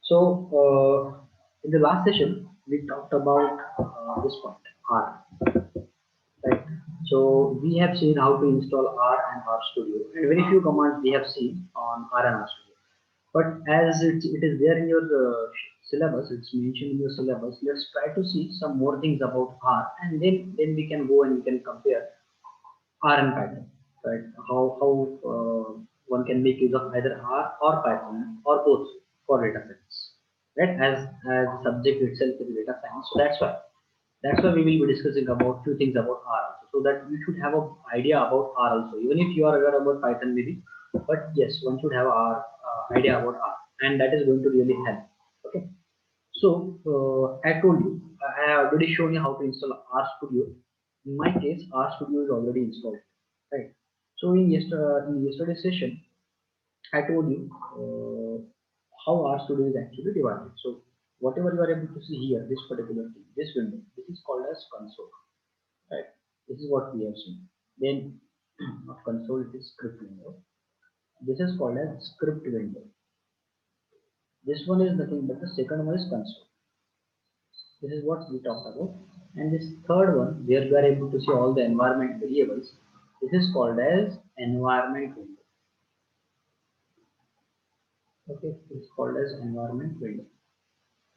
So in the last session we talked about this point R, right? So we have seen how to install R and R Studio, and very few commands we have seen on R and R Studio. But as it is there in your syllabus, it's mentioned in your syllabus. Let's try to see some more things about R, and then we can go and we can compare R and Python, right? How one can make use of either R or Python or both for data science, right? As the subject itself is data science, so that's why we will be discussing about few things about R also, so that you should have an idea about R also, even if you are aware about Python maybe, but yes, one should have R idea about R, and that is going to really help. Okay, so I told you, I have already shown you how to install RStudio. In my case, RStudio is already installed, right? So in yesterday's session, I told you how RStudio is actually divided. So whatever you are able to see here, this particular thing, this window, this is called as console, right? This is what we have seen. Then not console, it is script window. This is called as script window. This one is nothing but the second one is console. This is what we talked about. And this third one, where we are able to see all the environment variables, this is called as environment window. Okay, it is called as environment window.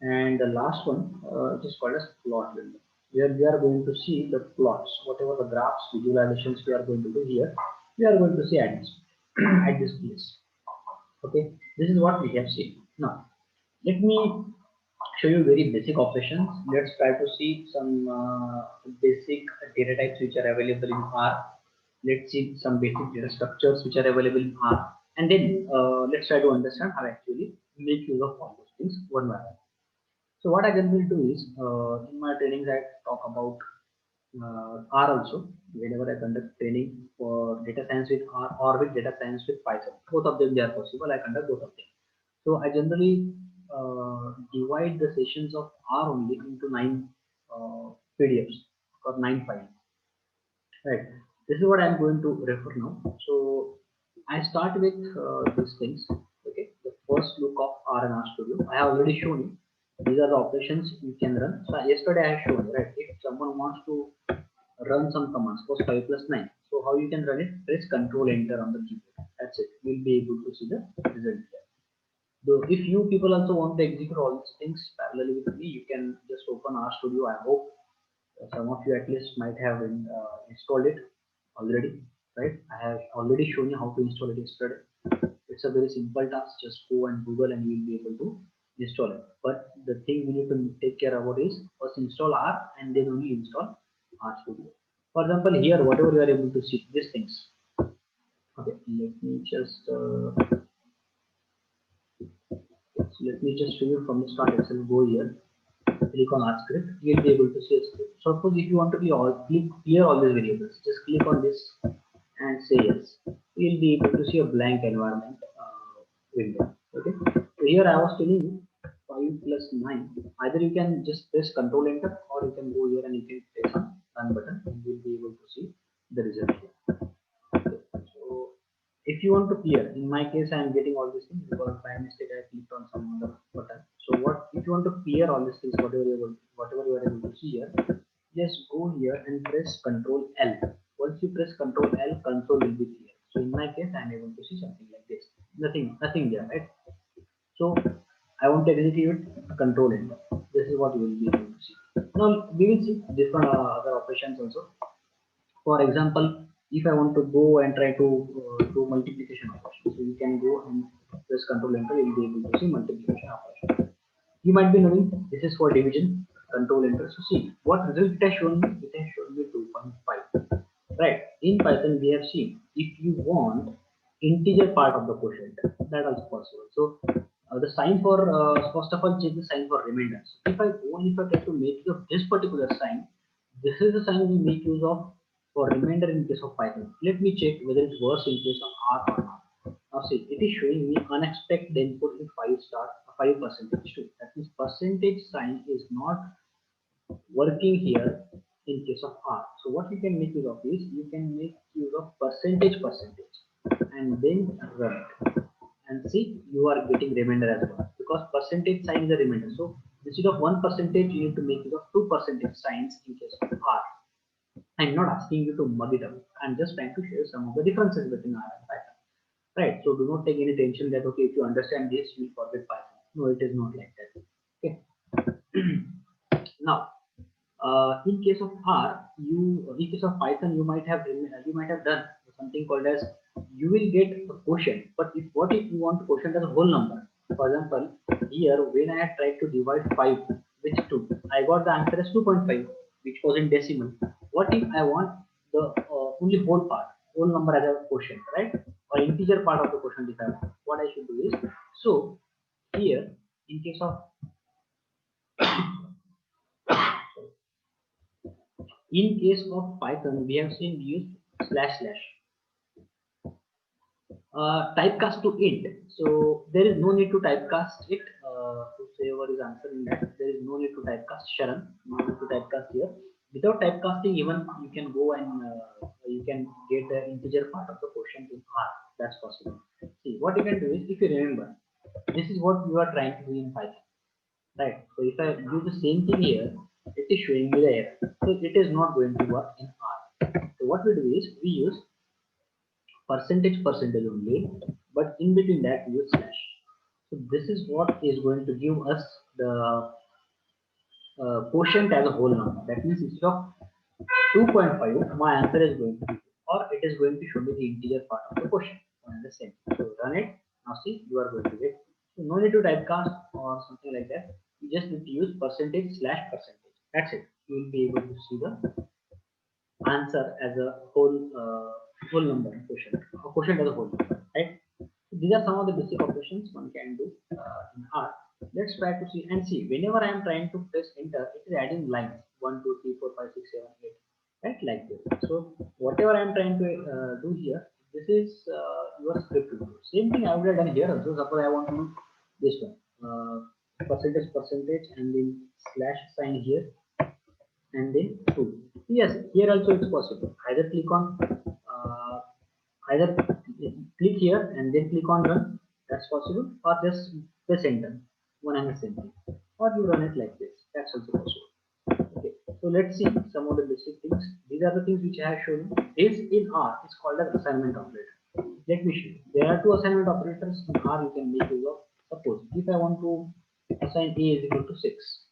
And the last one, it is called as plot window, where we are going to see the plots, whatever the graphs, visualizations we are going to do here, we are going to see at this at this place. Okay, this is what we have seen. Now, let me show you very basic operations. Let's try to see some basic data types which are available in R. Let's see some basic data structures which are available in R, and then let's try to understand how actually make use of all those things one by one. So what I can will do is in my trainings I talk about R also. Whenever I conduct training for data science with R or with data science with Python, both of them they are possible. I conduct both of them. So I generally divide the sessions of R only into 9 PDFs or 9 files. Right. This is what I'm going to refer now. So I start with these things. Okay. The first look of R and R Studio. I have already shown you. These are the operations you can run. So yesterday I have shown you, right? If someone wants to run some commands, suppose 5 plus 9. So how you can run it? Press Control Enter on the keyboard. That's it. You'll be able to see the result here. So if you people also want to execute all these things parallelly with me, you can just open RStudio. I hope some of you at least might have installed it already, right? I have already shown you how to install it yesterday. It's a very simple task. Just go and Google and you will be able to install it. But the thing we need to take care about is first install R and then only install RStudio. For example, here whatever you are able to see these things. Okay, let me just show you from the start itself. Go here, click on R script, you will be able to see a script. Suppose if you want to be clear all these variables, just click on this and say yes. You will be able to see a blank environment window. Okay. So here I was telling you 5 plus 9. Either you can just press Control Enter, or you can go here and you can press on Run button, and you will be able to see the result here. So if you want to clear, in my case I am getting all these things because by mistake I clicked on some other button. So what if you want to clear all these things, whatever you are able to see here, just go here and press Control L. Once you press Control L, console will be clear. So in my case I am able to see something like this. Nothing there, right? So I want to execute Control Enter. This is what you will be able to see. Now we will see different other operations also. For example, if I want to go and try to do multiplication operation, so you can go and press Control Enter, you will be able to see multiplication operation. You might be knowing this is for division, Control Enter. So see what result it has shown me. It has shown me 2.5. Right. In Python, we have seen if you want integer part of the quotient, that also possible. So the sign for first of all check the sign for remainder. So if I try to make use of this particular sign, this is the sign we make use of for remainder in case of Python. Let me check whether it works in case of R or not. Now see, it is showing me unexpected input in 5% too. That means percentage sign is not working here in case of R. So what you can make use of is you can make use of percentage and then run it. and see you are getting remainder as well, because percentage sign is a remainder. So instead of 1%, you need to make use of 2% signs in case of R. I'm not asking you to mug it up. I'm just trying to share some of the differences between R and Python. Right. So do not take any tension that okay, if you understand this, you will forget Python. No, it is not like that. Okay. Now, in case of R, in case of Python, you might have done something called as you will get a quotient. But what if you want to quotient as a whole number? For example, here when I had tried to divide 5 with 2, I got the answer as 2.5, which was in decimal. What if I want the only whole part, whole number as a quotient, right? Or integer part of the quotient if I want. What I should do is, so here in case of Python, we have seen use slash slash typecast to int. So there is no need to typecast it. Whoever is answering that, there is no need to typecast Sharon. No need to typecast here. Without typecasting, even you can go and you can get the integer part of the quotient in R. That's possible. See, what you can do is, if you remember, this is what you are trying to do in Python, right? So if I do the same thing here, it is showing me the error. So it is not going to work in R. So what we do is we use percentage only, but in between that we use slash. So this is what is going to give us the quotient as a whole number. That means instead of 2.5, my answer is going to be 2, or it is going to show me the integer part of the quotient. And the same. So run it. Now see, you are going to get. So no need to typecast or something like that. You just need to use percentage slash percentage. That's it. You will be able to see the answer as a whole number quotient as a whole number, right? So these are some of the basic operations one can do in R. Let's try to see and see. Whenever I am trying to press enter, it is adding lines 1, 2, 3, 4, 5, 6, 7, 8, right, like this. So whatever I am trying to do here, this is your script to do. Same thing I would have done here also. Suppose I want to do this one, percentage and then slash sign here and then 2. Yes, here also it's possible. Uh, either click here and then click on run. That's possible, or just press enter. One and the same thing, or you run it like this. That's also possible. Okay, so let's see some of the basic things. These are the things which I have shown. This in R is called as assignment operator. Let me show you. There are two assignment operators in R you can make use of. Suppose if I want to assign A is equal to 6,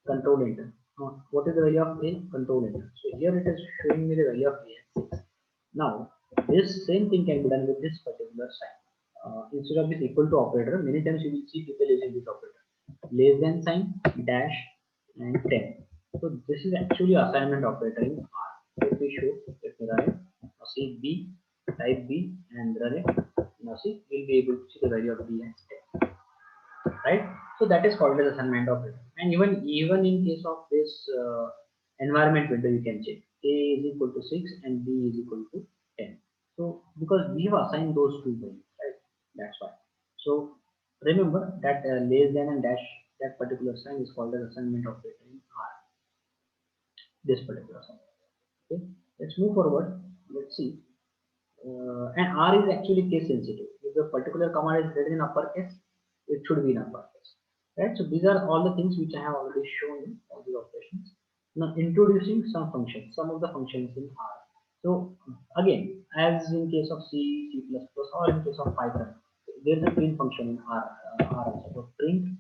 control enter. Now, what is the value of A? Control enter. So here it is showing me the value of A as 6. Now, this same thing can be done with this particular sign. Instead of this equal to operator, many times you will see people using this operator. Less than sign, dash, and 10. So this is actually assignment operator in R. Let me show. Let me run it. Now see B, type B, and run it. Now see, we'll be able to see the value of B as 10. Right? So that is called as assignment operator. And even in case of this environment window, you can check A is equal to 6 and B is equal to 10. So because we have assigned those two values, right? That's why. So remember that less than and dash, that particular sign is called as assignment operator in R. This particular sign. Okay. Let's move forward. Let's see. And R is actually case sensitive. If the particular command is written in uppercase, it should be in uppercase. Right? So these are all the things which I have already shown in all the operations. Now introducing some functions, some of the functions in R. So again, as in case of C, C++, or in case of Python, there is a print function in R also. So print.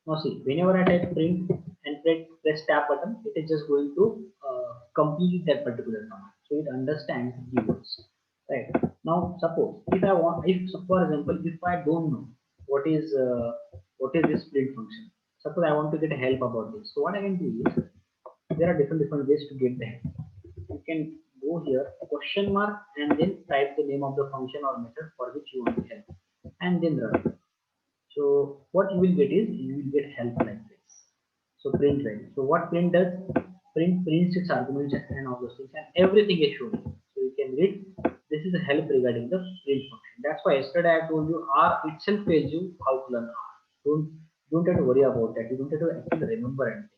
Now see, whenever I type print and press tab button, it is just going to complete that particular command. So it understands keywords. Right. Now suppose if I want, if for example, if I don't know what is this print function, suppose I want to get help about this. So what I can do is, there are different ways to get the help. You can go here question mark and then type the name of the function or method for which you want to help, and then run it. So what you will get is, you will get help like this. So print value. So what print does? Print prints its arguments and all those things, and everything is shown. So you can read. This is a help regarding the print function. That's why yesterday I told you R itself tells you how to learn R. Don't have to worry about that. You don't have to actually remember anything,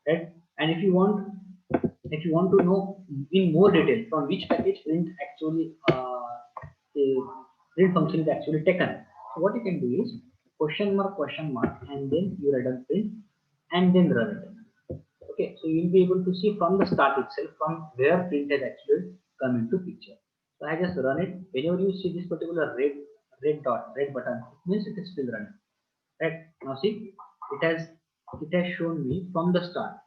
right? And if you want to know in more detail from which package print actually the print function is actually taken, So what you can do is question mark, and then you write down print and then run it. Okay, so you'll be able to see from the start itself from where print has actually come into picture. So I just run it. Whenever you see this particular red button, it means it is still running. Right now, see it has shown me from the start.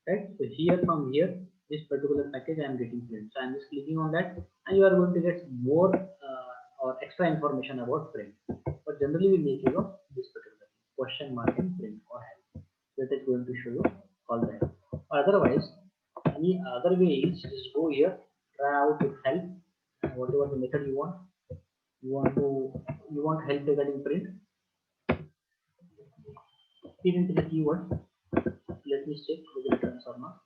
Right, so here from here, this particular package I am getting print. So I am just clicking on that, and you are going to get more or extra information about print. But generally, we make use of this particular question mark and print or help. That is going to show you all that. Otherwise, any other way is just go here, try out with help, whatever the method you want. You want help regarding print. Feed into the keyword. Let me check whether it runs or not.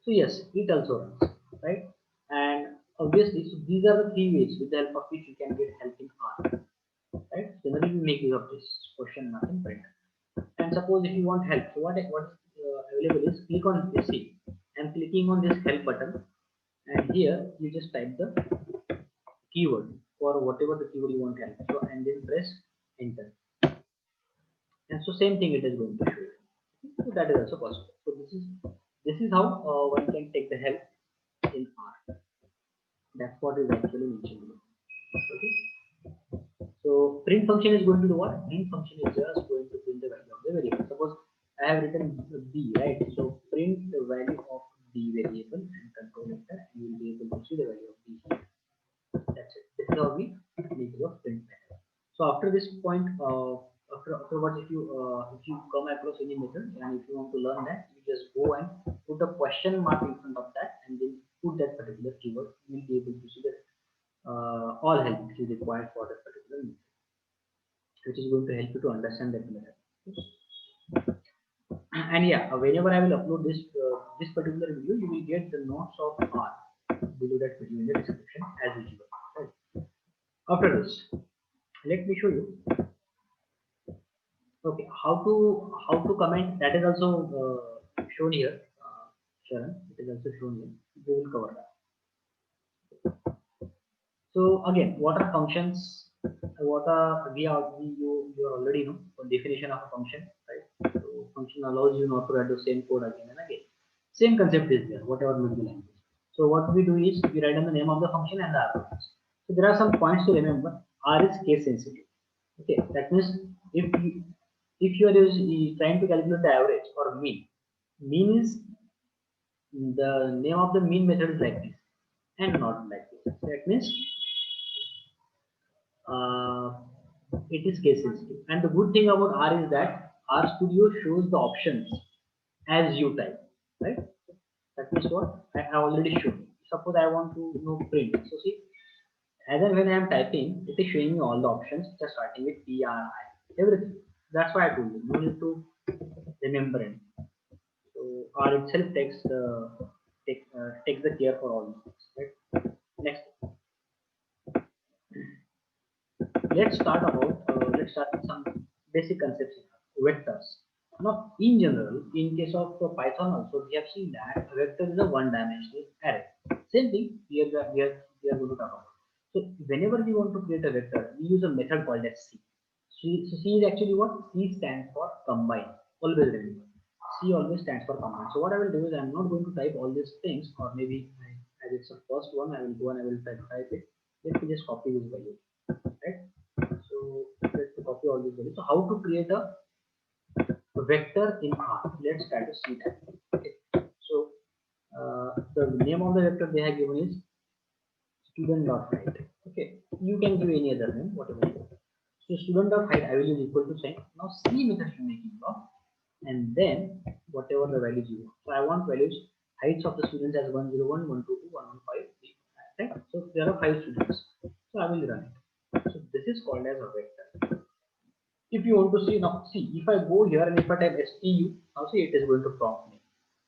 So yes, it also runs, right? And obviously, so these are the three ways with the help of which you can get help in R, right? Generally, we make use of this question mark and print. And suppose if you want help, so what's available is click on this. See, I'm clicking on this help button, and here you just type the keyword for whatever the keyword you want help. So and then press enter. And so same thing it is going to show you. So that is also possible. So this is how one can take the help in R. That's what is actually mentioned below. Okay. So print function is going to do what? Print function is just going to print the value of the variable. Suppose I have written b, right? So print the value of b variable and control enter, and you will be able to see the value of b here. That's it. This is how we make use of print method. So after this point, afterwards, if you come across any method and if you want to learn that, you just go and put a question mark in front of that, and then put that particular keyword. You will be able to see that all help which is required for that particular method, which is going to help you to understand that method. And yeah, whenever I will upload this particular video, you will get the notes of R below that video in the description as usual. Right. After this, let me show you. Okay, how to comment, that is also shown here. Sharon, it is also shown here. We will cover that. So again, what are functions? What are you already know the definition of a function, right? So function allows you not to write the same code again and again. Same concept is there, whatever may be language. So what we do is we write down the name of the function and the arguments. So there are some points to remember. R is case sensitive. Okay, that means if you are trying to calculate the average or mean is the name of the mean method is like this and not like this. So that means uh, it is case sensitive. And the good thing about R is that RStudio shows the options as you type, right? That means what I have already shown. Suppose I want to know print. So see, as and when I am typing, it is showing me all the options, just starting with PRI, everything. That's why I told you. You need to remember it. So R itself takes the care for all these things, right? Next, let's start with some basic concepts. Vectors. Now, in general, in case of Python also, we have seen that a vector is a one-dimensional array. Same thing here we are going to talk about. So whenever we want to create a vector, we use a method called as C. So C is actually what? C stands for combine. Always remember. C always stands for combine. So what I will do is I'm not going to type all these things, or maybe as it's the first one, I will go and I will try to type it. Let me just copy this value. Right? So let's copy all these values. So how to create a vector in R? Let's try to see that. Okay. So the name of the vector they have given is student.height. Okay, you can give any other name, whatever you want. So student.height I will use equal to sign. Now C method you make use of, and then whatever the values you want. So I want values heights of the students as 101, 122, 115. Right? So there are 5 students. So I will run it. So this is called as a vector. If you want to see, now see, if I go here and if I type stu, now see it is going to prompt me.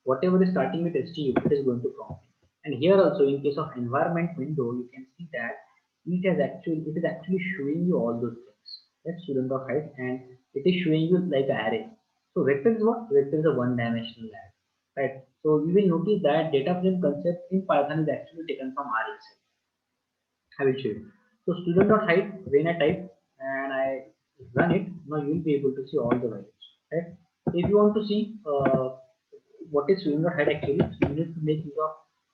Whatever is starting with stu, it is going to prompt me. And here also, in case of environment window, you can see that it is actually showing you all those things. That's student of height, and it is showing you like an array. So vector is what? Vector is a one-dimensional array, right? So you will notice that data frame concept in Python is actually taken from R itself. I will show you. So student.height, when I type and I run it, now you will be able to see all the values, right? If you want to see what is student.height actually, you need to make use of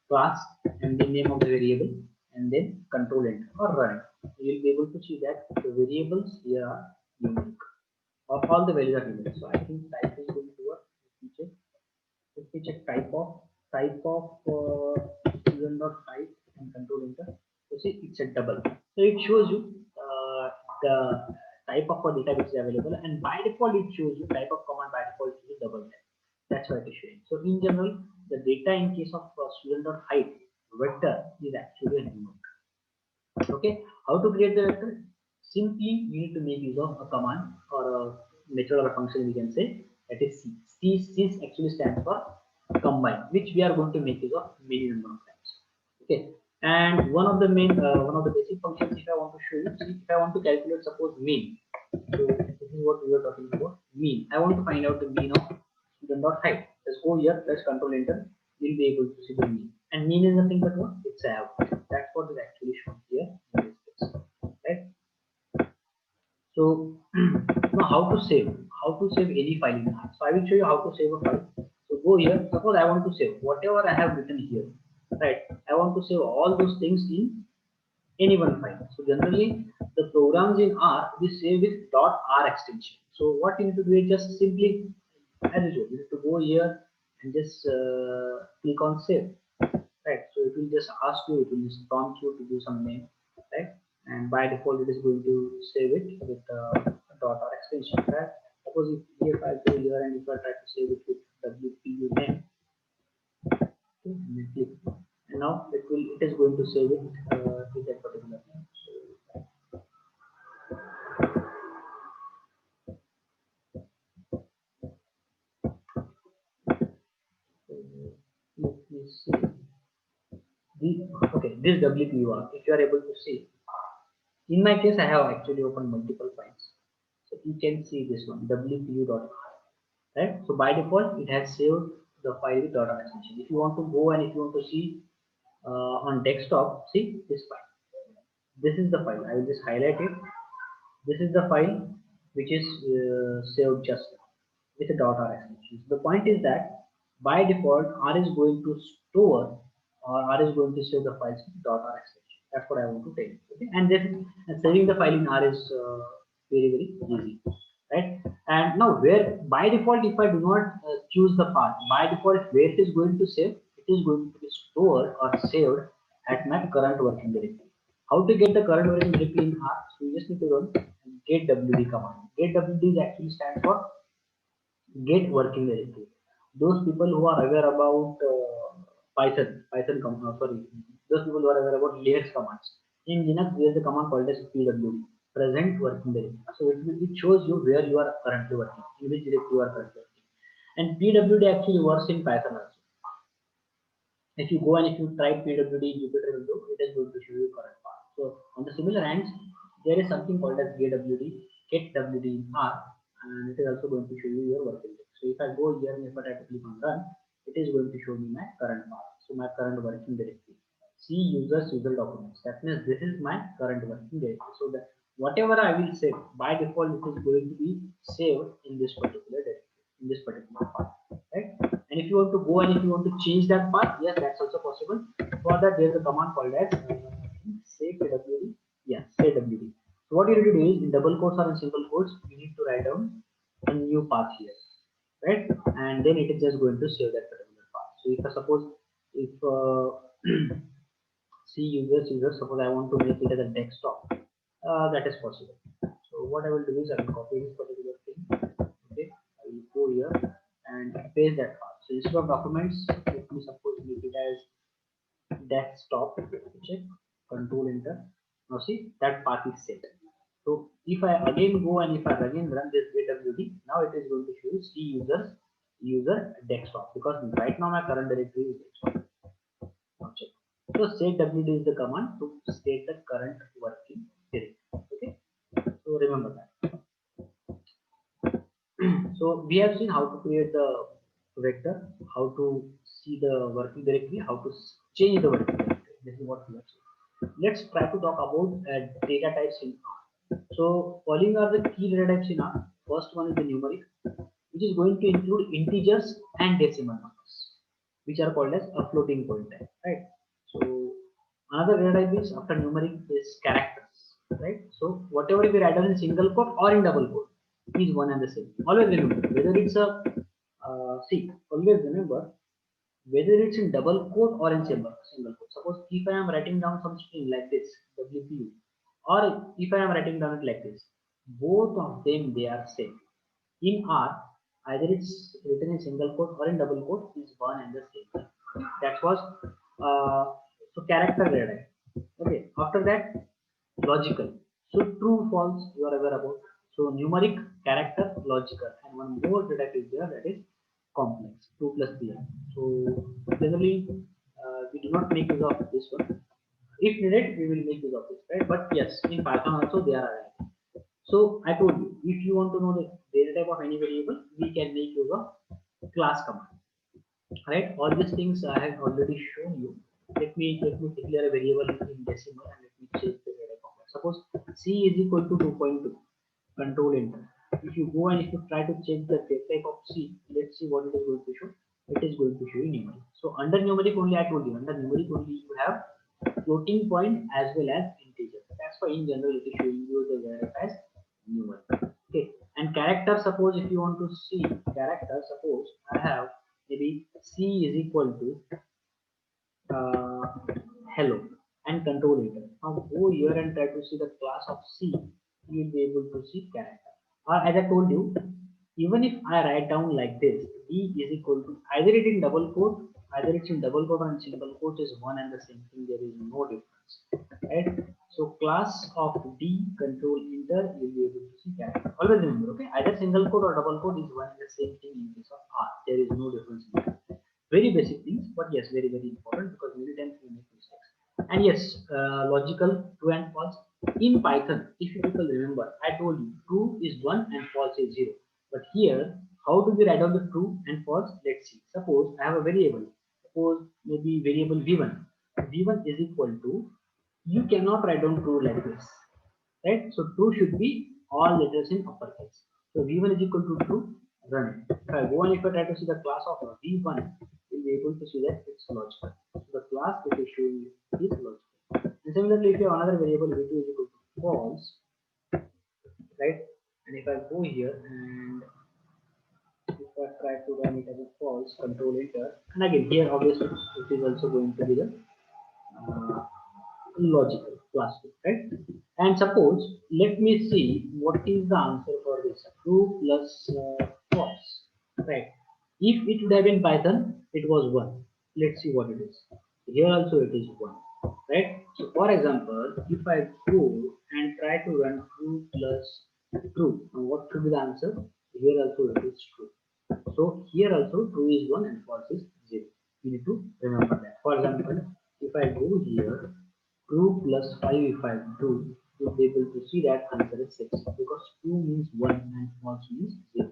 class and the name of the variable and then control enter or run it. You will be able to see that the variables here are unique, of all the values are unique. So I think type is going to work. Let me check type of student.height and control enter. So see, it's a double. So it shows you the type of a data which is available, and by default it shows you type of command by default is double type. That's why it is showing. So in general, the data in case of student.height vector is actually a number. Okay, how to create the vector? Simply you need to make use of a command or a method or a function, we can say, that is C. C actually stands for combine, which we are going to make use of many number of times. Okay, and one of the basic functions, if I want to show you, see, if I want to calculate suppose mean, so this is what we were talking about, mean. I want to find out the mean of student.height. Just go here, press control enter, you'll be able to see the mean. And mean is nothing but what? It's a average. That's what is actually shown here in this case. Right? So now how to save? How to save any file in R? So I will show you how to save a file. So go here. Suppose I want to save whatever I have written here. Right? I want to save all those things in any one file. So generally the programs in R we save with .r extension. So what you need to do is just simply, as usual, you need to go here and just click on save. Right? So it will just ask you, it will just prompt you to do some name, right? And by default it is going to save it with .r extension. Right? Suppose if I go here and if I try to save it with WPU name, and click, and now it is going to save it with that particular name. So let me see. Okay, this WPUR, if you are able to see, in my case I have actually opened multiple files. So you can see this one, WPU.r, right? So by default it has saved the file with .r extension. If you want to go and if you want to see on desktop, see this file. This is the file. I will just highlight it. This is the file which is saved just now with a .r extension. So the point is that by default R is going to store or R is going to save the files with .r extension. That's what I want to tell you. Okay, and this saving the file in R is very easy, right? And now where by default, if I do not choose the path, by default where it is going to save, it is going to be stored or saved at my current working directory. How to get the current working directory in R? So you just need to run getwd command. Getwd actually stands for get working directory. Those people who are aware about those people who are aware about Linux commands. In Linux, there is a command called as pwd, present working directory. So it shows you where you are currently working, in which directory you are currently working. And pwd actually works in Python also. If you go and if you type pwd in Jupyter window, it is going to show you current path. So on the similar hands, there is something called as getwd in R, and it is also going to show you your working directory. So if I go here and if I try to click on run, it is going to show me my current path. So my current working directory. See users user documents. That means this is my current working directory. So that whatever I will save by default, it is going to be saved in this particular directory, in this particular path, right? And if you want to go and if you want to change that path, yes, that's also possible. For that, there's a command called as save wd. Yeah, save wd. So what you need to do is in double quotes or in single quotes, you need to write down a new path here, right? And then it is just going to save that particular path. So if I suppose if see users, suppose I want to make it as a desktop, that is possible. So what I will do is I will copy this particular thing. Okay, I will go here and paste that path. So instead of documents, let me suppose make it as desktop. Check, control enter. Now see that path is set. So if I again go and if I again run this getwd, now it is going to show you see user desktop, because right now my current directory is desktop. Now check. So set wd is the command to state the current working directory. Okay, so remember that. So we have seen how to create the vector, how to see the working directory, how to change the working directory. This is what we have seen. Let's try to talk about data types in R. So following are the key data types in R. First one is the numeric, which is going to include integers and decimal numbers, which are called as a floating point type, right? So another data type is after numeric is characters, right? So whatever we write down in single quote or in double quote is one and the same. Always remember whether it's a always remember whether it's in double quote or in single quote. Suppose if I am writing down some string like this, WPU, or if I am writing down it like this, both of them they are same. In R, either it's written in single quote or in double quote is one and the same. That was so character data. Okay, after that logical. So true, false, you are aware about. So numeric, character, logical, and one more data is there that is complex. 2 plus 3. So generally we do not make use of this one. If needed, we will make use of this, right? But yes, in Python also they are available. So I told you, if you want to know the data type of any variable, we can make use of class command, right? All these things I have already shown you. Let me declare a variable in decimal and let me check the data format. Suppose c is equal to 2.2. Control enter. If you go and if you try to check the data type of c, let's see what it is going to show. It is going to show you numeric. So under numeric only I told you, under numeric only you have floating point as well as integer. That's why in general it is showing you the data as numeric. Okay, and character, suppose if you want to see character, suppose I have maybe c is equal to uh, hello and control enter. Now go here and try to see the class of c, you will be able to see character. Or as I told you, even if I write down like this, d is equal to either it in double quote, either it's in double quote or in single quote is one and the same thing. There is no difference, right? So class of d control enter, you'll be able to see character. Always remember, okay, either single quote or double quote is one and the same thing in case of R. There is no difference in that. Very basic things, but yes, very very important because many times we make mistakes. And yes, logical, true and false. In Python, if you people remember, I told you true is 1 and false is 0. But here, how do we write down the true and false? Let's see. Suppose I have a variable, suppose maybe variable v1. V1 is equal to, you cannot write down true like this, right? So true should be all letters in uppercase. So v1 is equal to true, run it. If I go and if I try to see the class of v1, you'll be able to see that it's logical. So the class that is showing is logical. And similarly, if you have another variable v2 is equal to false, right? And if I go here and if I try to run it as a false, control enter, and again here obviously it is also going to be the uh, logical class 2, right? And suppose let me see what is the answer for this. True plus false, right? If it would have been Python, it was 1. Let's see what it is. Here also it is 1, right? So for example, if I go and try to run true plus true, now what should be the answer? Here also it is true. So here also true is 1 and false is 0. You need to remember that. For example, if I go here, true plus 5 if I do, you'll be able to see that answer is 6 because true means 1 and false means 0.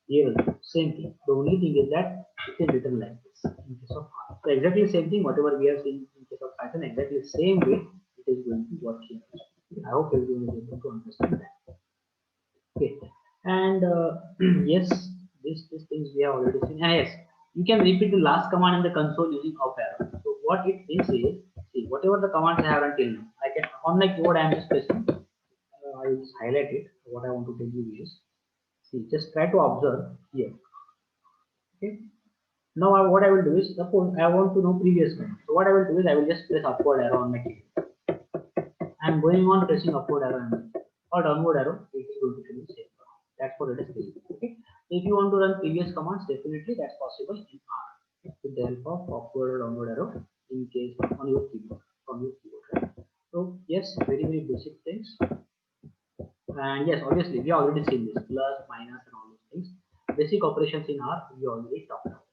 Here also, same thing. The only thing is that it is written like this in case of R. So exactly same thing, whatever we have seen in case of Python, exactly same way it is going to work here. I hope everyone is able to understand that. Okay, and yes, these things we have already seen. And yes, you can repeat the last command in the console using up arrow. So what it is, see whatever the commands I have until now, I can on my keyboard I am just pressing. I will just highlight it. What I want to tell you is, see, just try to observe here. Okay. Now what I will do is, suppose I want to know previous command. So what I will do is I will just press upward arrow on my keyboard. I am going on pressing upward arrow or downward arrow. It is going to show the same. That's what it is doing. Okay. So if you want to run previous commands, definitely that's possible in R with the help of upward or downward arrow in case on your keyboard from your keyboard. Right? So yes, very very basic things. And yes, obviously we have already seen this plus, minus, and all those things. Basic operations in R we already talked about.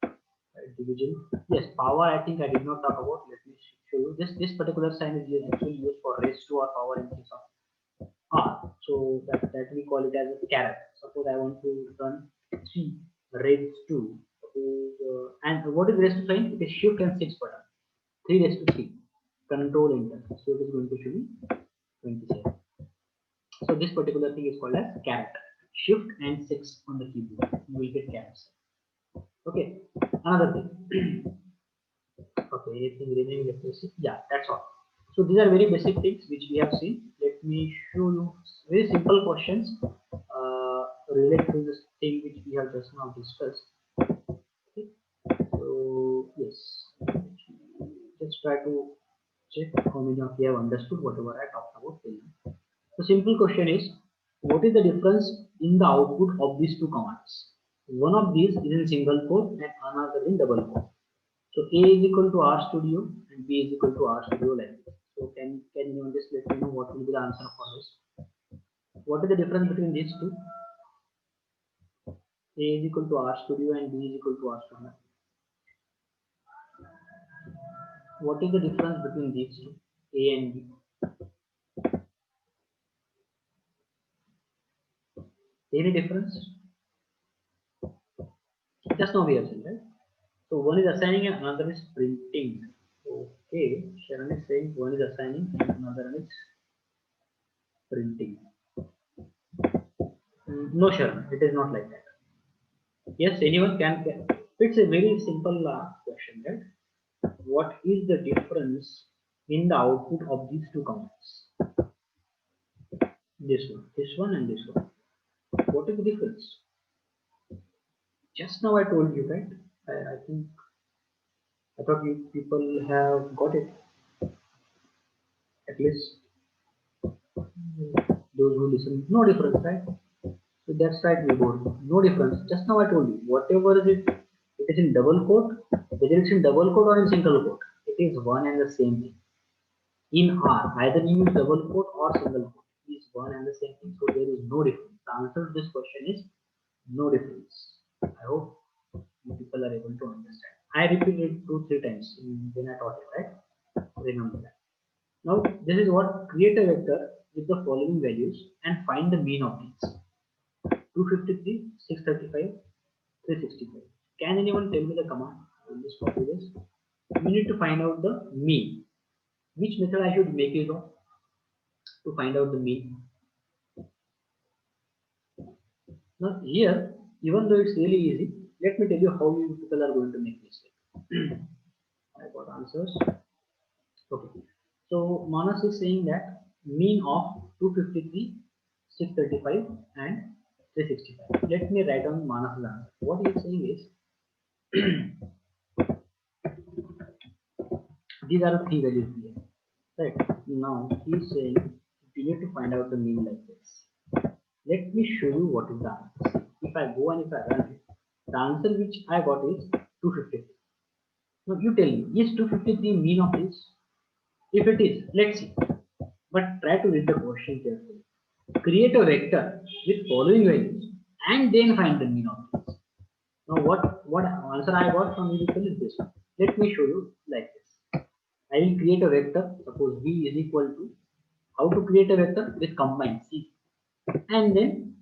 Right? Division. Yes, power. I think I did not talk about. Let me show you. This particular sign is actually used for raise to or power in case of R. So that we call it as a caret. Suppose I want to run 3 raised to. Suppose, and what is raised to sign? It is shift and 6 button. 3 raised to 3. Control enter. So it is going to show me 27. So this particular thing is called as caret. Shift and 6 on the keyboard, you will get caret. Okay, another thing. Okay, anything remaining? Let me see. Yeah, that's all. So these are very basic things which we have seen. Let me show you very simple questions related to this thing which we have just now discussed. Okay. So yes, just try to check how many of you have understood whatever I talked about till now. The simple question is, what is the difference in the output of these two commands? One of these is in single quote and another in double quote. So A is equal to RStudio and B is equal to RStudio like this. So can you just let me know what will be the answer for this? What is the difference between these two? A is equal to RStudio and B is equal to RStudio. What is the difference between these two, A and B? Any difference? Just now we have seen, right? So one is assigning and another is printing. Okay, Sharon is saying one is assigning and another one is printing. No, Sharon, it is not like that. Yes, anyone can. It's a very simple question, right? What is the difference in the output of these two commands? This one and this one. What is the difference? Just now I told you, right? I think I thought you people have got it. At least those who listen, no difference, right? So that's right, we both. No difference. Just now I told you, whatever it is in double quote, whether it's in double quote or in single quote, it is one and the same thing. In R, either you use double quote or single quote, it is one and the same thing. So there is no difference. The answer to this question is no difference. I hope you people are able to understand. I repeated it 2-3 times when I taught it, right? Remember that. Now this is what, create a vector with the following values and find the mean of these. 253, 635, 365. Can anyone tell me the command? I will just copy this. We need to find out the mean. Which method I should make use of to find out the mean? Now here, even though it's really easy, let me tell you how you people are going to make mistake. I got answers. Okay. So Manas is saying that mean of 253, 635 and 365. Let me write down Manas's answer. What he is saying is these are the three values here. Right. Now he is saying you need to find out the mean like this. Let me show you what is the answer. If I go and if I run it, the answer which I got is 253. Now you tell me, is 253 mean of this? If it is, let's see. But try to read the question carefully. Create a vector with following values and then find the mean of this. Now what answer I got from you people is this one. Let me show you like this. I will create a vector. Suppose v is equal to, how to create a vector with combine c and then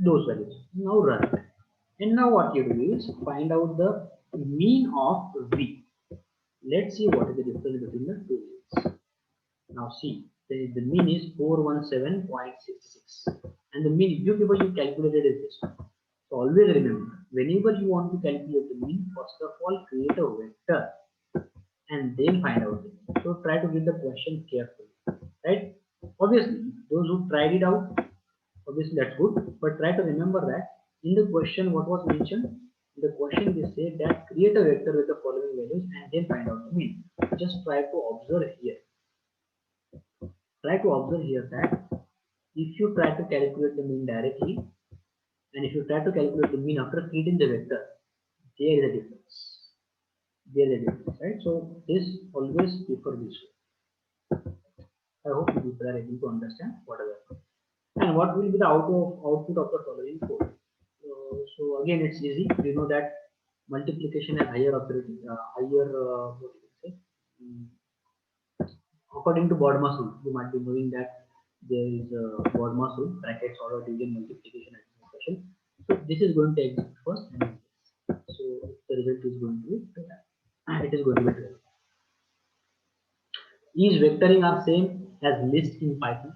those values. Now run it. And now what you do is find out the mean of v. Let's see what is the difference between the two values. Now see, the mean is 417.66 and the mean you people you calculated is this one. So always remember, whenever you want to calculate the mean, first of all create a vector and then find out the mean. So try to read the question carefully, right? Obviously, those who tried it out, obviously that's good, but try to remember that in the question what was mentioned, in the question they said that create a vector with the following values and then find out the mean. Just try to observe here. Try to observe here that if you try to calculate the mean directly and if you try to calculate the mean after feeding the vector, there is a difference. There is a difference, right? So this always prefer this way. I hope you people are able to understand whatever. And what will be the output of the following code? So again, it's easy. We know that multiplication has higher authority, what do you say? According to BODMAS rule, you might be knowing that there is a BODMAS rule, brackets, order, division, multiplication, and multiplication. So this is going to exist first, and then this. So the result is going to be 12. It is going to be 12. Is vectoring are same as list in Python?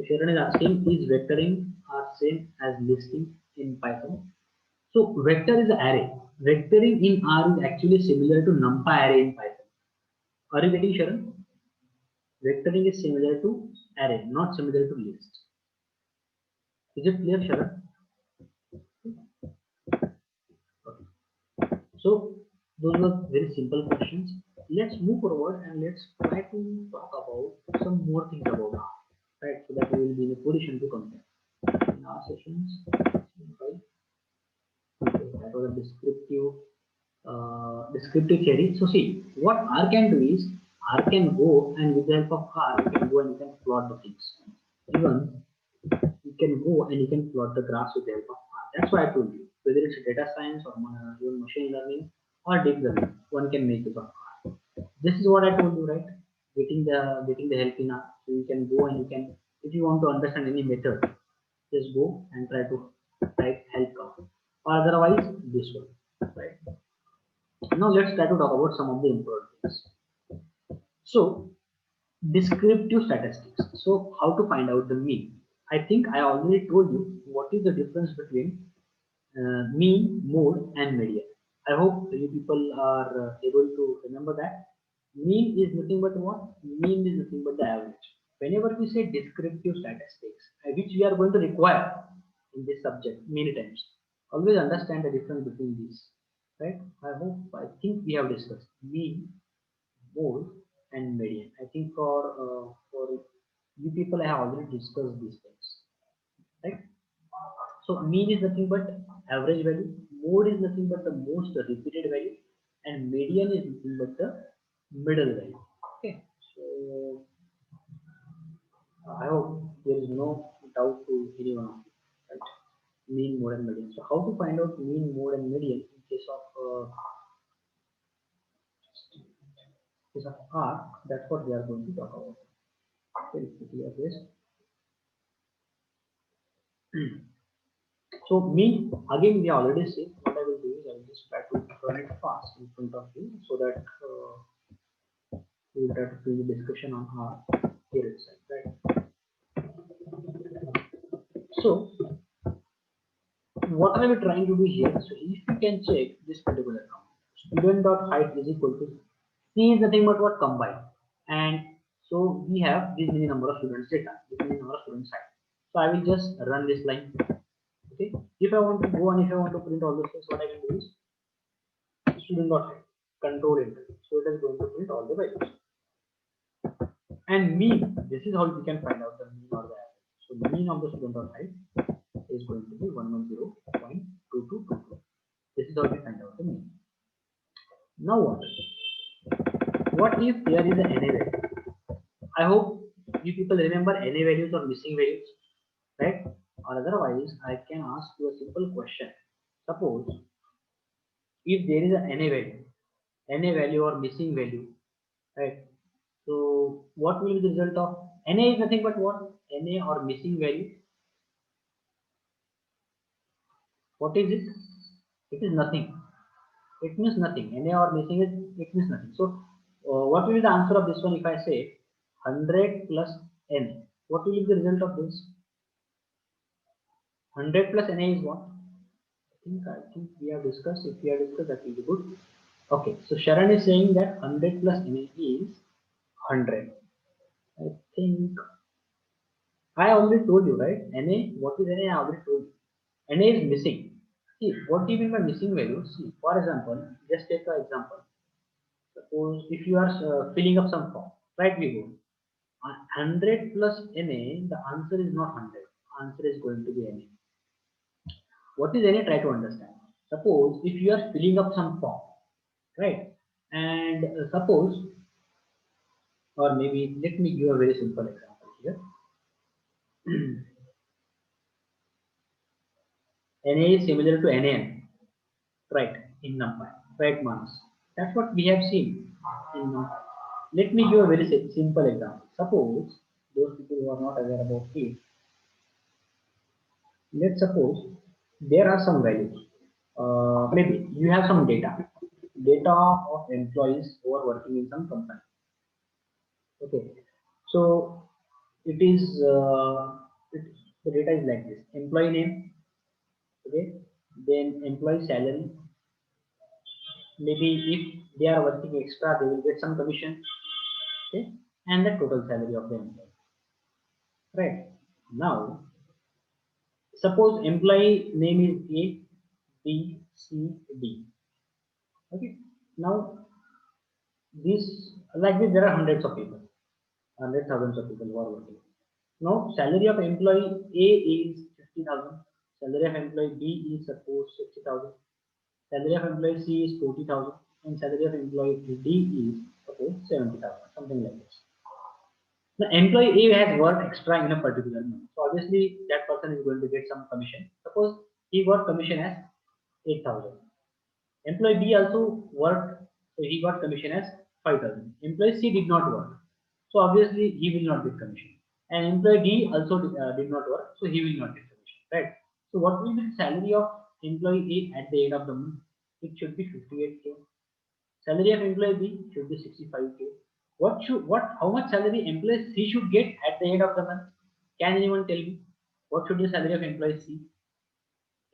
Sharon is asking, is vectoring are same as listing in Python? So vector is an array. Vectoring in R is actually similar to NumPy array in Python. Are you getting, Sharon? Vectoring is similar to array, not similar to list. Is it clear, Sharon? Okay. So those were very simple questions. Let's move forward and let's try to talk about some more things about R, right? So that we will be in a position to compare. In our sessions, right? Okay, that was a descriptive theory. So see, what R can do is R can go and with the help of R, you can go and you can plot the things. Even you can go and you can plot the graphs with the help of R. That's why I told you, whether it's data science or even machine learning or deep learning, one can make use of R. This is what I told you, right? Getting the help in R. So you can go and you can, if you want to understand any method, just go and try to type help command. Or otherwise this one, right? Now let's try to talk about some of the important things. So descriptive statistics. So how to find out the mean? I think I already told you what is the difference between mean, mode, and median. I hope you people are able to remember that. Mean is nothing but what? Mean is nothing but the average. Whenever we say descriptive statistics, which we are going to require in this subject many times, always understand the difference between these. Right? I think we have discussed mean, mode, and median. I think for you people, I have already discussed these things. Right? So mean is nothing but average value, mode is nothing but the most repeated value, and median is nothing but the middle value. Okay, so I hope there is no doubt to anyone of you, right? Mean, mode, and median. So how to find out mean, mode, and median in case of R? That's what we are going to talk about. Very quickly of this. So mean, again we already see. What I will do is I will just try to run it fast in front of you so that we will try to do the discussion on R here itself, right? So what are we trying to do here? So if you can check this particular count, student.height is equal to C is nothing but what? Combined, and so we have this many number of students data, this many number of students height. So I will just run this line. Okay, if I want to go and if I want to print all those things, what I will do is student.height, control enter. So it is going to print all the values. And mean, this is how we can find out the mean or the average. So the mean of the student.height is going to be 110.2222. This is how we find out the mean. Now what? What if there is an NA value? I hope you people remember NA values or missing values, right? Or otherwise, I can ask you a simple question. Suppose if there is an NA value or missing value, right? So what will be the result of NA is nothing but what? NA or missing value. What is it? It is nothing. It means nothing. NA or missing it means nothing. So what will be the answer of this one if I say 100 plus NA? What will be the result of this? 100 plus NA is what? I think we have discussed. If we have discussed, that will be good. Okay, so Sharon is saying that 100 plus NA is 100. I think I already told you, right? NA, what is NA? I already told you. NA is missing. See, what do you mean by missing value? See, for example, just take an example. Suppose if you are filling up some form, right? We go 100 plus NA, the answer is not 100. Answer is going to be NA. What is NA? Try to understand. Suppose if you are filling up some form, right? And suppose, or maybe let me give a very simple example here. NA is similar to NaN, right? In NumPy, right, Manas? That's what we have seen in NumPy. Let me give a very simple example. Suppose those people who are not aware about it, let's suppose there are some values. Maybe you have some data of employees who are working in some company. Okay, so it is the data is like this: employee name, okay, then employee salary. Maybe if they are working extra, they will get some commission, okay, and the total salary of the employee. Right now, suppose employee name is A, B, C, D. Okay. Now this, like this, there are hundreds of people, hundred thousands of people who are working. Now salary of employee A is 50,000. Salary of employee B is suppose 60,000. Salary of employee C is 40,000, and salary of employee D is suppose 70,000, something like this. The employee A has worked extra in a particular month, so obviously that person is going to get some commission. Suppose he got commission as 8,000. Employee B also worked, so he got commission as 5,000. Employee C did not work, so obviously he will not get commission. And employee D also did not work, so he will not get commission, right? So what will be the salary of employee A at the end of the month? It should be 58K. Salary of employee B should be 65K. How much salary employee C should get at the end of the month? Can anyone tell me? What should be the salary of employee C?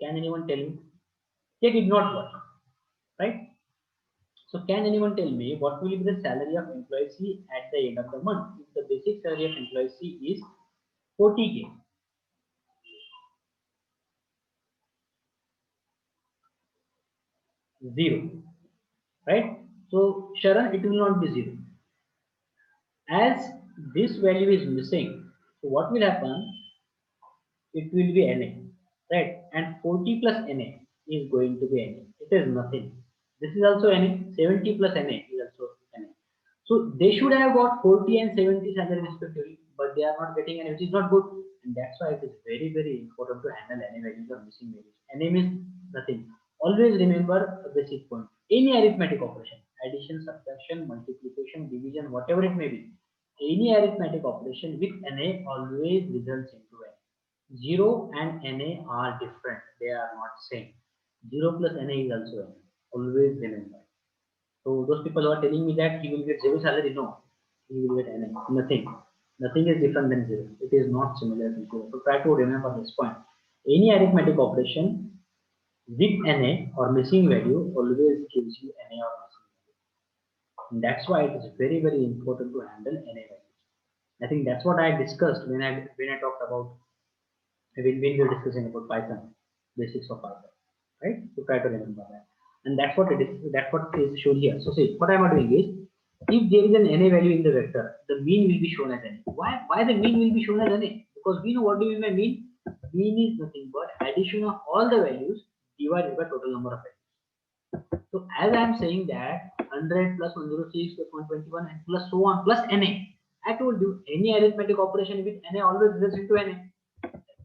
Can anyone tell me? They did not work, right? So can anyone tell me what will be the salary of employee C at the end of the month? If the basic salary of employee C is 40K. Zero, right? So Sharon, it will not be zero. As this value is missing, so what will happen? It will be NA, right? And 40 plus NA is going to be NA. It is nothing. This is also NA. 70 plus NA is also NA. So they should have got 40 and 70 salary respectively, but they are not getting any, which is not good. And that's why it is very, very important to handle any values or missing values. NA means nothing. Always remember a basic point. Any arithmetic operation, addition, subtraction, multiplication, division, whatever it may be, any arithmetic operation with NA always results into NA. 0 and NA are different. They are not same. 0 plus NA is also NA. Always remember. So those people who are telling me that he will get zero salary, no, he will get NA. Nothing. Nothing is different than zero. It is not similar to zero. So try to remember this point. Any arithmetic operation with NA or missing value always gives you NA or missing value. And that's why it is very, very important to handle NA values. I think that's what I discussed when I talked about when we were discussing about Python, basics of Python, right? So try to remember that. And that's what it is. That's what is shown here. So see, what I'm doing is, if there is an NA value in the vector, the mean will be shown as NA. Why the mean will be shown as NA? Because we know what do we mean by mean. Mean is nothing but addition of all the values divided by total number of values. So as I'm saying that 100 plus 106 plus 121 and plus so on plus NA, I told you any arithmetic operation with NA always results into NA.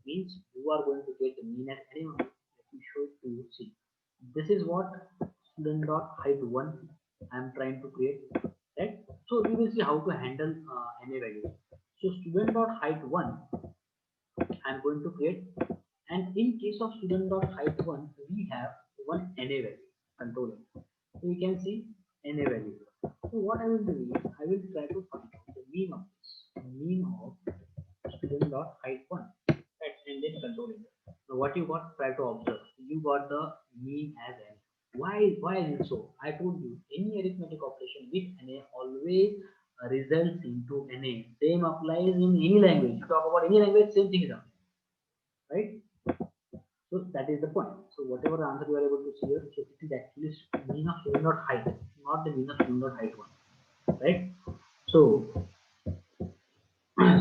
Means you are going to get the mean at any moment. Let me show it to you. See, this is what student dot height 1 I am trying to create, right? So we will see how to handle NA value. So student dot height 1 I am going to create, and in case of student dot height 1 we have one NA value controlling. So you can see NA value. So what I will do is I will try to find the mean of this, mean of student dot height 1, right, and then controlling it. Now what you got, try to observe. You got the mean as n. Why is it so? I told you any arithmetic operation with NA always results into NA. Same applies in any language. You talk about any language, same thing is happening, right? So that is the point. So whatever answer you are able to see here, so it is actually mean of student dot height, not the mean of student dot height 1, right? So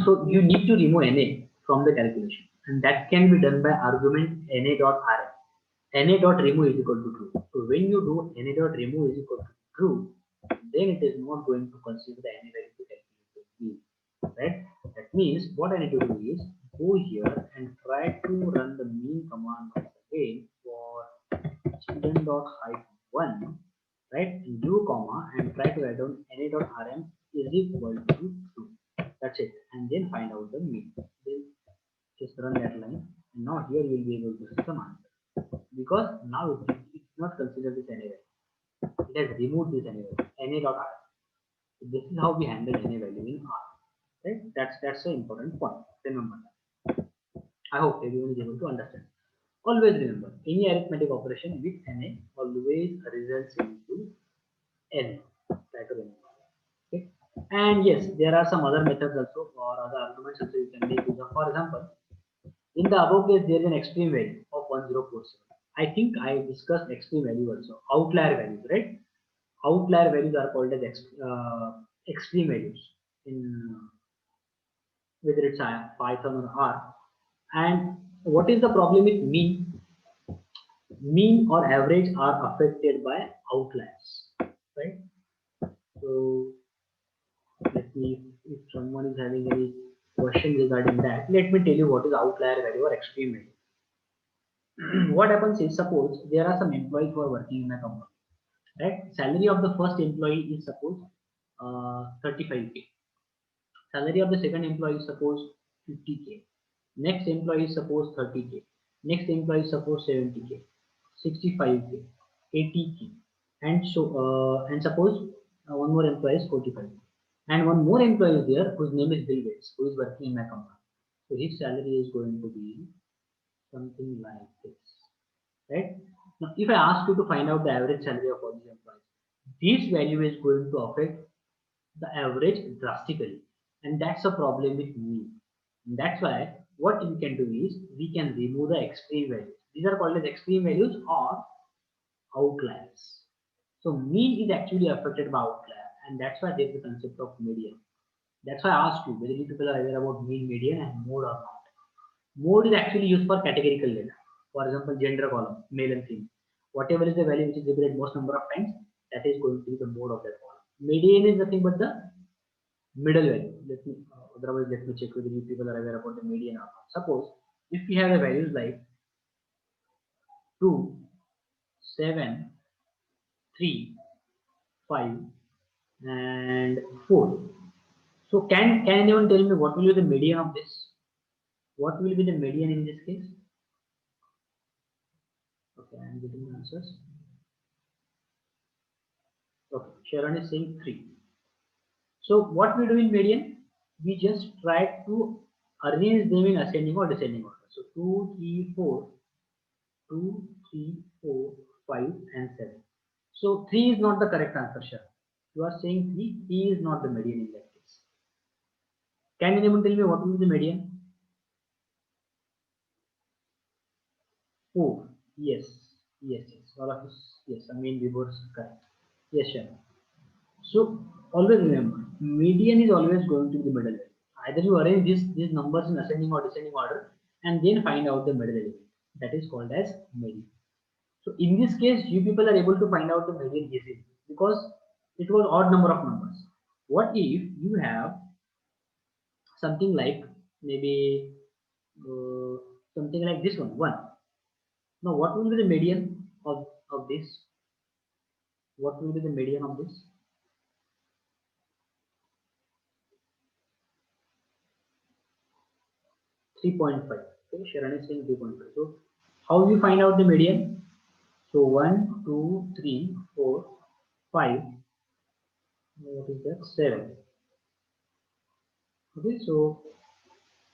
so you need to remove NA from the calculation, and that can be done by argument NA dot RM. NA dot remove is equal to true. So when you do NA dot remove is equal to true, then it is not going to consider the NA value to calculate the mean, right? That means what I need to do is go here and try to run the mean command once again for student dot height 1, right? Do comma and try to write down NA dot RM is equal to true. That's it, and then find out the mean. Then just run that line, and now here you will be able to see some answer, because now it did not consider this NA value. It has removed this NA value, NA dot R. So this is how we handle NA value in R, right? That's the important point. Remember that. I hope everyone is able to understand. Always remember, any arithmetic operation with NA always results into N. Try to remember. Okay. And yes, there are some other methods also or other arguments also you can make use of. For example, in the above case, there is an extreme value of 1047. I think I discussed extreme value also. Outlier values, right? Outlier values are called as extreme values in whether it's Python or R. And what is the problem with mean? Mean or average are affected by outliers, right? So let me, if someone is having any question regarding that, let me tell you what is outlier value or extreme value. What happens is, suppose there are some employees who are working in a company, right? Salary of the first employee is suppose 35k. Salary of the second employee is suppose 50k. Next employee is suppose 30k. Next employee is suppose 70k, 65k, 80k, and suppose one more employee is 45k. And one more employee is there whose name is Bill Gates, who is working in my company. So his salary is going to be something like this, right? Now, if I ask you to find out the average salary of all these employees, this value is going to affect the average drastically, and that's a problem with mean. And that's why what we can do is we can remove the extreme values. These are called as extreme values or outliers. So mean is actually affected by outlier, and that's why there's the concept of median. That's why I asked you whether you people are aware about mean, median, and mode or not. Mode is actually used for categorical data. For example, gender column, male and female. Whatever is the value which is repeated most number of times, that is going to be the mode of that column. Median is nothing but the middle value. Let me otherwise let me check whether you people are aware about the median or not. Suppose if we have the values like 2, 7, 3, 5, and 4. So can anyone tell me what will be the median of this? What will be the median in this case? Okay, I am getting the answers. Okay, Sharon is saying 3. So what we do in median, we just try to arrange them in ascending or descending order. So 2, 3, 4, 2, 3, 4, 5, and 7. So 3 is not the correct answer, Sharon. You are saying 3, 3 is not the median in that case. Can anyone tell me what will be the median? 4. Yes. Yes. All of us. Yes. I mean, reverse correct. Yes, Sharon. So always remember, median is always going to be the middle value. Either you arrange these numbers in ascending or descending order and then find out the middle element. That is called as median. So in this case, you people are able to find out the median easily because it was odd number of numbers. What if you have something like maybe something like this one? Now what will be the median of this? What will be the median of this? 3.5. Okay, Sharon is saying 3.5. So how we find out the median? So 1, 2, 3, 4, 5. What is that? 7. Okay, so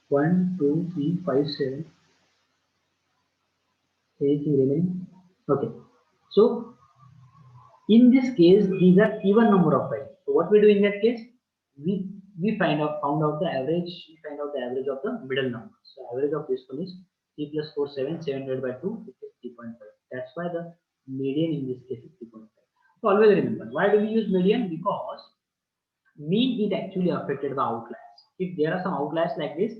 1, 2, 3, 5, 7. Anything remaining? Okay. So in this case, these are even number of values. So what we do in that case? We found out the average. We find out the average of the middle number. So average of this one is 3 plus 4, 7. 7 divided by 2, it is 3.5. That's why the median in this case is 3.5. So always remember, why do we use median? Because mean is actually affected by outliers. If there are some outliers like this,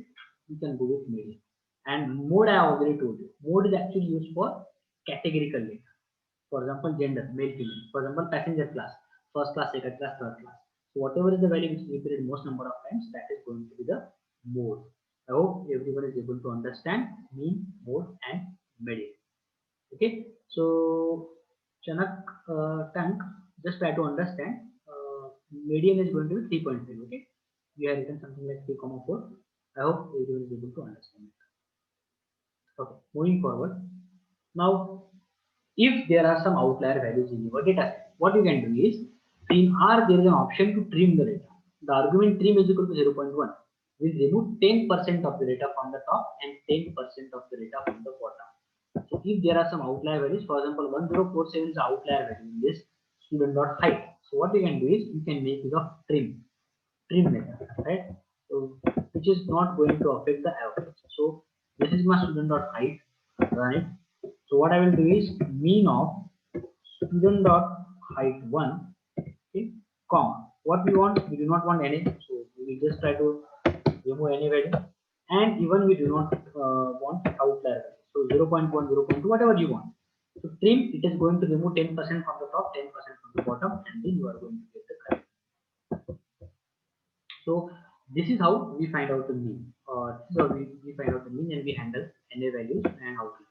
you can go with median. And mode I already told you. Mode is actually used for categorical data. For example, gender, male, female. For example, passenger class, first class, second class, third class. So whatever is the value which is repeated most number of times, that is going to be the mode. I hope everyone is able to understand mean, mode, and median. Okay, so Chanak Tank, just try to understand. Median is going to be 3.5. Okay, we have written something like 3,4. I hope everyone is able to understand it. Okay, moving forward. Now, if there are some outlier values in your data set, what you can do is in R there is an option to trim the data. The argument trim is equal to 0.1. will remove 10% of the data from the top and 10% of the data from the bottom. So if there are some outlier values, for example, 1047 is outlier value in this student.height. So what you can do is you can make use of trim method, right? So which is not going to affect the average. So this is my student.height, right? So what I will do is mean of student.height 1, okay, comma. What we want, we do not want any, so we will just try to remove any value, and even we do not want outlier value. So 0.1, 0.2, whatever you want. So trim, it is going to remove 10% from the top, 10% from the bottom, and then you are going to get the correct. So this is how we find out the mean. This is how we find out the mean, and we handle NA values and outliers.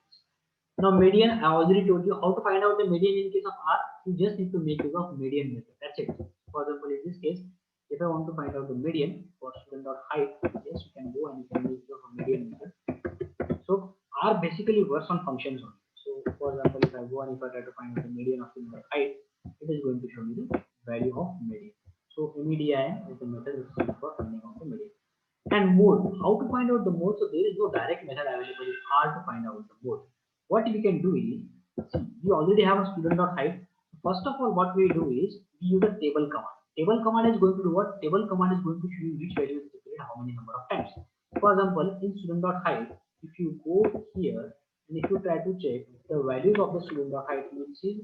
Now median, I already told you how to find out the median in case of R. You just need to make use of median method. That's it. For example, in this case, if I want to find out the median for student.height, yes, you can go and you can make use of median method. So R basically works on functions only. So for example, if I go and if I try to find out the median of student.height, it is going to show me the value of median. So MEDIN is the method which is used for finding out the median. And mode, how to find out the mode? So there is no direct method available. It's hard to find out the mode. What we can do is, see, we already have a student.height. First of all, what we do is we use a table command. Table command is going to do what? Table command is going to show you which value is repeated how many number of times. For example, in student.height, if you go here and if you try to check the values of the student.height, you will see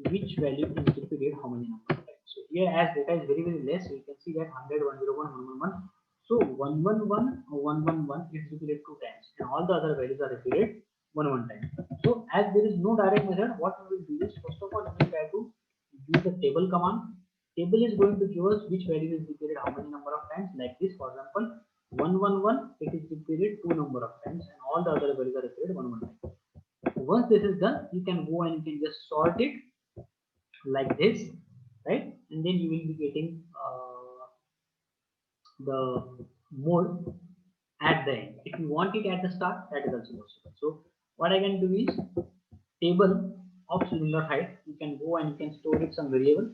which value is repeated how many number of times. So here as data is very less, so you can see that 100, 101, 111. So 111 or 111 is repeated 2 times and all the other values are repeated 1 time. So as there is no direct method, what we will do is first of all we try to use the table command. Table is going to give us which value is repeated how many number of times. Like this, for example, 111 it is repeated 2 number of times and all the other values are repeated 1 time. Once this is done, you can go and you can just sort it like this, right? And then you will be getting the mode at the end. If you want it at the start, that is also possible. So what I can do is table of student.height. You can go and you can store it some variable,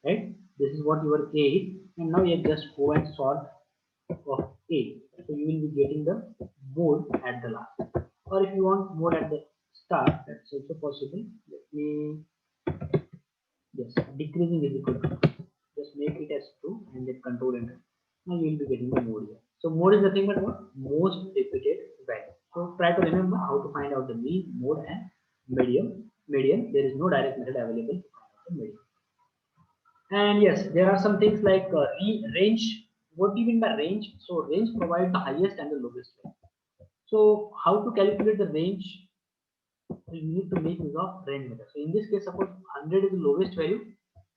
right? This is what your A is, and now you just go and sort of A. So you will be getting the mode at the last. Or if you want mode at the start, that's also possible. Let me, yes, decreasing is equal to 2. Just make it as 2 and then control enter. Now you will be getting the mode here. So mode is nothing but what? Most repeated value. So try to remember how to find out the mean, mode, and median. There is no direct method available to find out the median. And yes, there are some things like range. What do you mean by range? So range provides the highest and the lowest value. So how to calculate the range? We need to make use of range method. So in this case, suppose 100 is the lowest value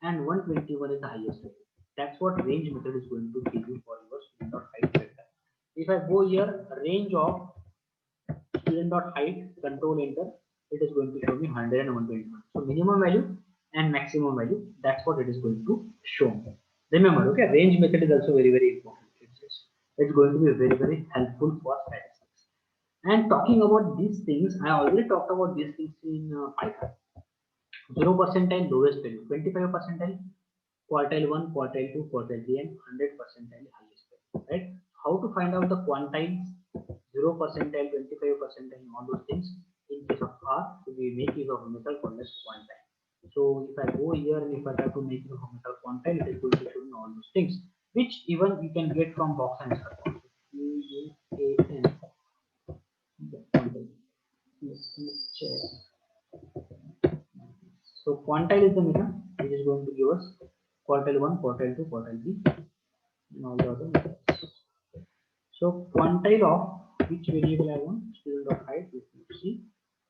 and 121 is the highest value. That's what range method is going to give you for your student.height vector. If I go here, range of student.height, control enter, it is going to show me 100 and 121. So minimum value and maximum value, that's what it is going to show me. Remember, okay, range method is also very important. It's going to be very helpful for statistics. And talking about these things, I already talked about these things in Python. 0 percentile lowest value, 25 percentile, quartile 1, quartile 2, quartile 3, and 100 percentile highest value, right? How to find out the quantiles, 0 percentile, 25 percentile, and all those things in case of R, so we make use of a method called as quantile. So if I go here and if I try to make use of a method quantile, it is going to show me all those things, which even you can get from box answer. Q-U-A-N. So quantile is the method which is going to give us quartile 1, quartile 2, quartile 3, and all the other methods. So quantile of which variable I want, student.height, see.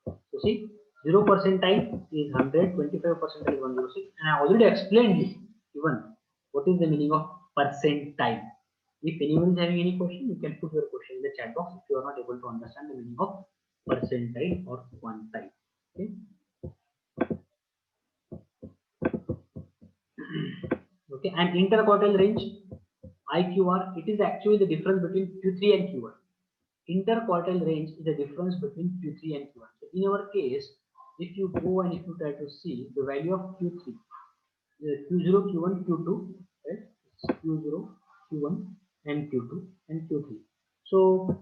So see, 0 percentile is 100, 25 percentile is 106, and I already explained this even what is the meaning of percentile. If anyone is having any question, you can put your question in the chat box if you are not able to understand the meaning of percentile or quantile. Okay. Okay, and interquartile range, IQR, it is actually the difference between Q3 and Q1. Interquartile range is the difference between Q3 and Q1. So in our case, if you go and if you try to see the value of Q3, Q0, Q1, Q2, right? Q0, Q1, and Q2 and Q3. So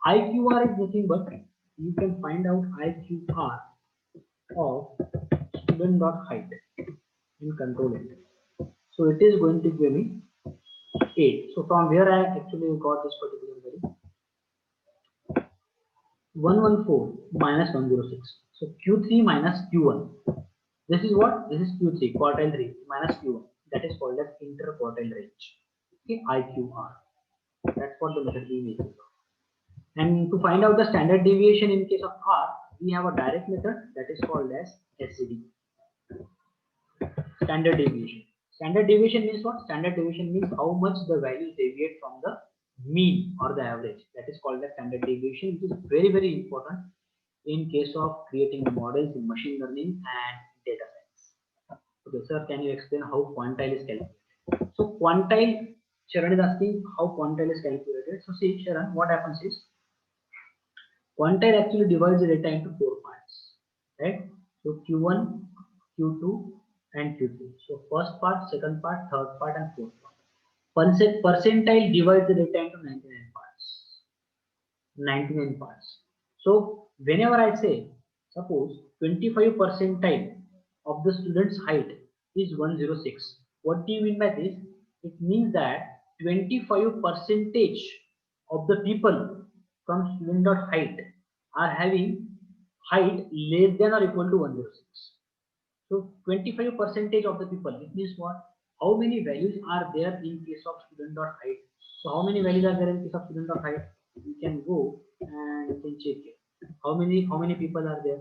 IQR is nothing but you can find out IQR of student dot height and control it. So it is going to give me 8. So from where I actually got this particular value, 114 minus 106. So Q3 minus Q1. This is what? This is Q3, quartile 3 minus Q1. That is called as interquartile range. Okay, IQR. That's what the method we make use of. And to find out the standard deviation in case of R, we have a direct method that is called as SCD. Standard deviation. Standard deviation means what? Standard deviation means how much the values deviate from the mean or the average. That is called the standard deviation, which is very, very important in case of creating models in machine learning and data science. Okay, sir, can you explain how quantile is calculated? So quantile, Sharon is asking how quantile is calculated. So see, Sharon, what happens is quantile actually divides the data into 4 parts, right? So Q1, Q2, and Q3. So first part, second part, third part, and fourth part. Percentile divides the data into 99 parts. 99 parts. So whenever I say, suppose 25 percentile of the student's height is 106. What do you mean by this? It means that 25 percentage of the people from student dot height are having height less than or equal to 106. So 25 percentage of the people, it means what? How many values are there in case of student dot height? So how many values are there in case of student dot height? You can go and you can check it. How many people are there?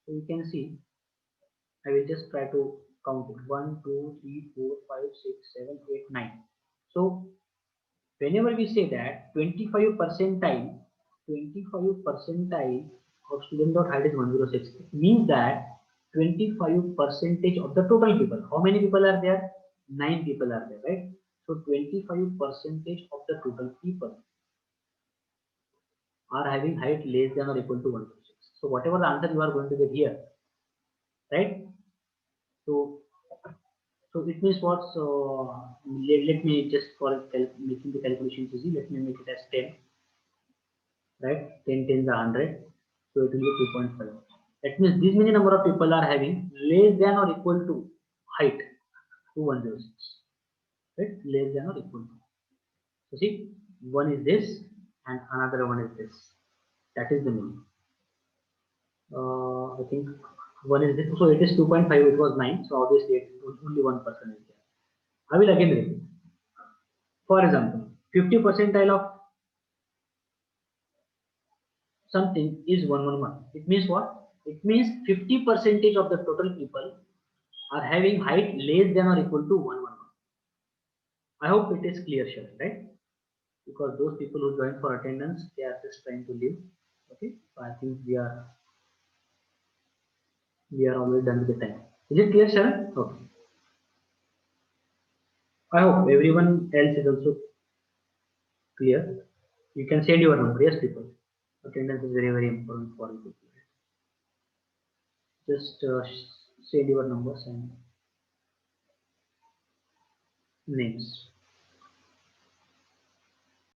So you can see. I will just try to count it. 1, 2, 3, 4, 5, 6, 7, 8, 9. So whenever we say that 25 percentile, 25 percentile of student dot height is 106, it means that 25 percentage of the total people. How many people are there? 9 people are there, right? So 25 percentage of the total people are having height less than or equal to 106. So whatever the answer you are going to get here, right? So it means what? So let me just for making the calculations easy, let me make it as 10, right? 10 tens are 100, so it will be 2.5. That means this many number of people are having less than or equal to height to 106, right? Less than or equal to. So see, one is this and another one is this. That is the meaning. I think one is this. So it is 2.5. It was 9. So obviously it was only 1% is there. I will again repeat. For example, 50 percentile of something is 111. It means what? It means 50 percentage of the total people are having height less than or equal to 111. I hope it is clear, sure, right? Because those people who join for attendance, they are just trying to leave. Okay, so I think we are already done with the time. Is it clear, sir? Okay. I hope everyone else is also clear. You can send your number. Yes, people. Attendance is very, very important for you. Just send your numbers and names.